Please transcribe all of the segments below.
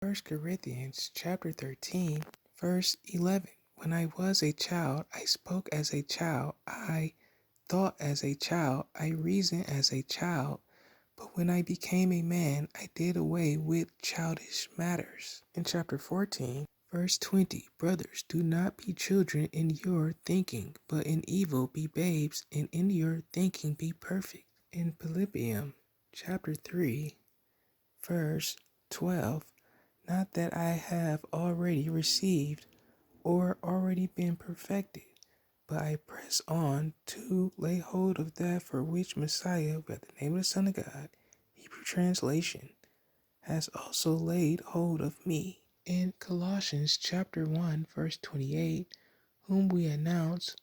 First Corinthians chapter 13, verse 11. When I was a child, I spoke as a child, I thought as a child, I reasoned as a child. But when I became a man, I did away with childish matters. In chapter 14, verse 20, brothers, do not be children in your thinking, but in evil be babes, and in your thinking be perfect. In Philippians chapter 3, verse 12, not that I have already received or already been perfected, but I press on to lay hold of that for which Messiah, by the name of the Son of God, Hebrew translation, has also laid hold of me. In Colossians chapter 1, verse 28, whom we announce,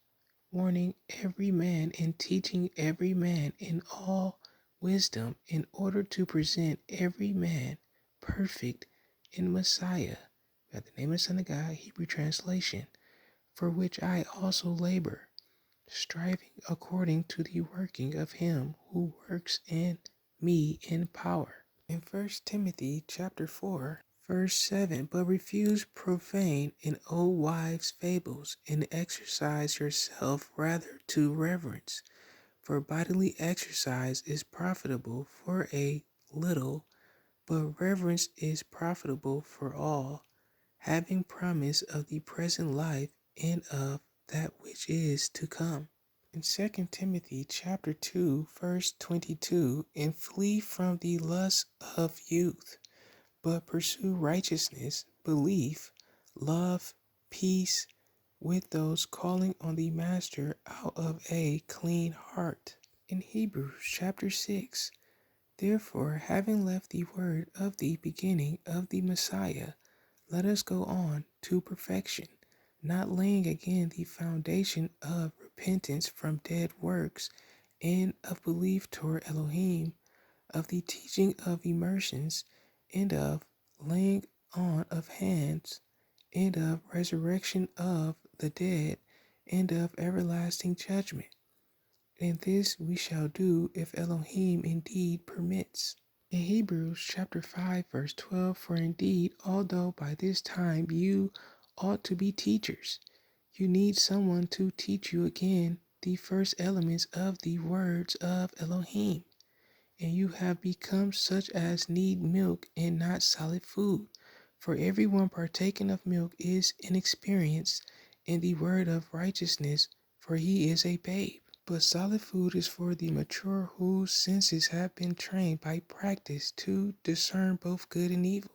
warning every man and teaching every man in all wisdom, in order to present every man perfect in Messiah, by the name of the Son of God, Hebrew translation, for which I also labor, striving according to the working of him who works in me in power. In 1 Timothy chapter 4, verse 7, but refuse profane and old wives' fables, and exercise yourself rather to reverence. For bodily exercise is profitable for a little, but reverence is profitable for all, having promise of the present life and of that which is to come. In 2 Timothy chapter 2, verse 22, and flee from the lusts of youth, but pursue righteousness, belief, love, peace with those calling on the Master out of a clean heart. In Hebrews chapter 6, therefore, having left the word of the beginning of the Messiah, let us go on to perfection, not laying again the foundation of repentance from dead works and of belief toward Elohim, of the teaching of immersions, and of laying on of hands, and of resurrection of the dead, and of everlasting judgment. And this we shall do if Elohim indeed permits. In Hebrews chapter 5, verse 12, for indeed, although by this time you ought to be teachers, you need someone to teach you again the first elements of the words of Elohim. And you have become such as need milk and not solid food. For everyone partaking of milk is inexperienced in the word of righteousness, for he is a babe. But solid food is for the mature whose senses have been trained by practice to discern both good and evil.